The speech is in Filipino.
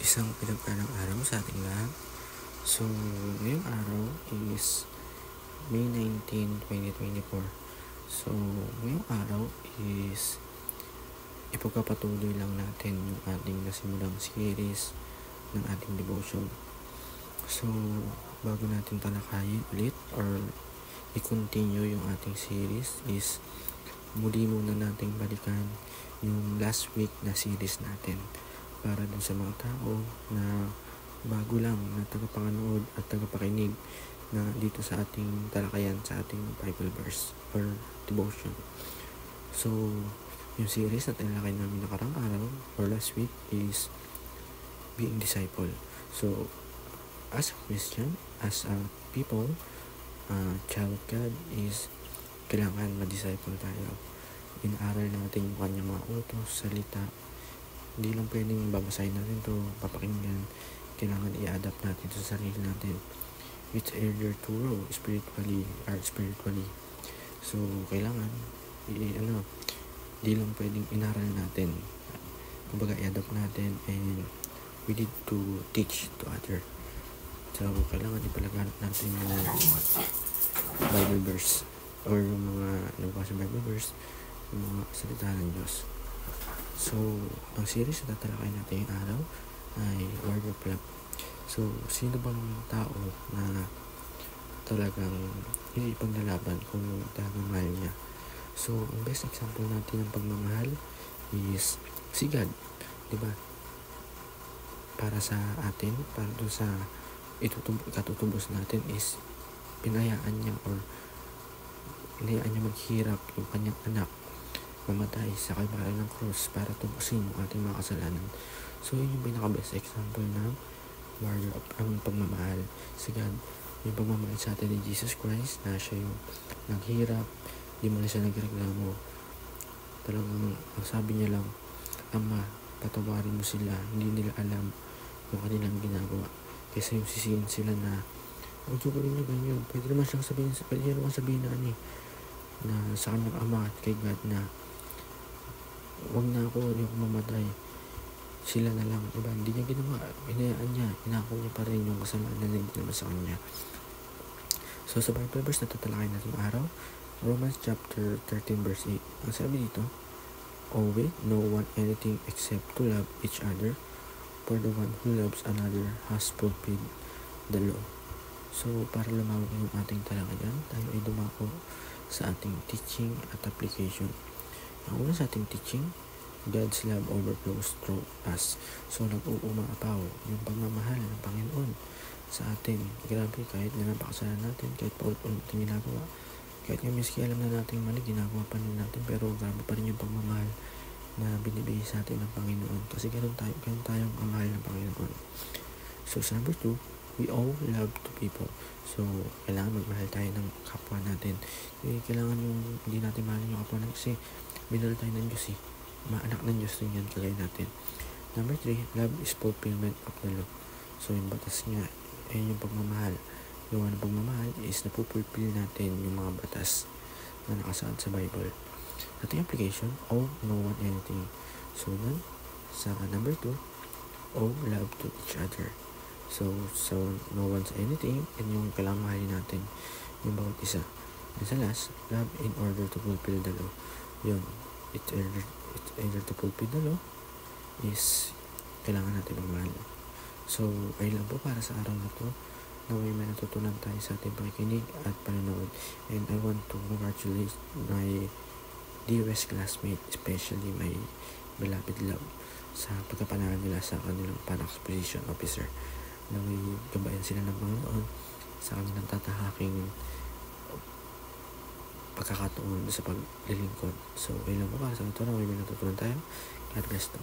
Isang pinagpalang araw sa ating lahat. So, ngayong araw is May 19, 2024. So, ngayong araw is ipagpapatuloy lang natin yung ating nasimulang series ng ating devotion. So, bago natin talakayin ulit or i-continue yung ating series is muli muna nating balikan yung last week na series natin para dun sa mga tao na bago lang na tagapanood at tagapakinig na dito sa ating talakayan sa ating Bible verse or devotion. So, yung series na tinalakay namin nakarang araw or last week is being disciple. So, as a Christian, as a people, child of God is kailangan ma-disciple tayo. Inaaral natin yung kanyang mga utos, salita. Hindi lang pwedeng babasahin natin to, papakinggan. Kailangan i-adapt natin sa sarili natin. It's either to grow spiritually or spiritually. So, kailangan hindi lang pwedeng inaral natin. Kumbaga, i-adapt natin and we need to teach to other. So, kailangan ipalaganap natin yung Bible verse or yung mga nabasa Bible verse, yung mga salita ng Diyos. So, ang series na tatalakay natin yung araw ay Word of Love. So, sino bang tao na talagang hindi paglalaban kung talagang mahal niya? So, ang best example natin ng pagmamahal is si God. Diba? Para sa atin, para doon sa katutubos natin is pinayaan niya or hinayaan niya maghirap yung kanyang anak mamatay sa kalbaryo ng cross para tubusin yung ating mga kasalanan. So, yun yung pinaka-best example ng warrior of ang pagmamahal sa God. Yung pagmamahal sa atin ni Jesus Christ na siya yung naghirap, di mo na siya nagreklamo. Talagang ang sabi niya lang, Ama, patawarin mo sila, hindi nila alam yung kanilang ginagawa. Kaysa yung sisihin sila na huwag yung rin niya ganyan. Pwede naman sabihin na sa kanyang ama at kay God na huwag na ako, hindi ako mamatay. Sila na lang, diba? Hindi niya ginawa. Hinayaan niya. Inako niya pa rin yung kasamaan na hindi naman sa kanya. So, sa Bible verse na tatalakay natin araw, Romans chapter 13 verse 8. Ang sabi dito, owe no one anything except to love each other, for the one who loves another has fulfilled the law. So, para lumawag yung ating talakayan, tayo ay dumako sa ating teaching at application. Ang una sa ating teaching, God's love overflows through us. So, nag-uumapaw yung pagmamahal ng Panginoon sa atin. Grabe, kahit na napakasalan natin, kahit paulit-ulit natin ginagawa, kahit yung miski alam na natin mali, ginagawa pa rin natin, pero grabe pa rin yung pagmamahal na binibigay sa atin ng Panginoon. Kasi ganun tayong kamahal ng Panginoon. So, sa number 2, we owe love to people. So, kailangan magmahal tayo ng kapwa natin. Kailangan yung hindi natin mahalin yung kapwa natin kasi binal tayo ng Diyos eh. Maanak ng Diyos rin yan kagaya natin. Number 3, love is fulfillment of the law. So, yung batas nga, yung pagmamahal. Yung pagmamahal is napupulfill natin yung mga batas na nakasaad sa Bible. Ating application, owe no one anything. So, nun, sa number 2, owe love to each other. So no one's anything, and yung kailangan mahalin natin yung bawat isa. And sa last, love in order to fulfill the law. Yun, it's either to fulfill the law is kailangan natin magmahal. So, ayun lang po para sa araw na to. Naway may natutunan tayo sa ating pakikinig at panonood. And I want to congratulate my dearest classmate, especially my beloved love, sa pagkapanalo nila sa kanilang pan-exposition officer. Naway gabayan sila ng Panginoon sa kanilang tatahaking pagkakataon sa paglilingkod. So, ayun lang po para sa ito. Naway may natutunan tayo. God bless them.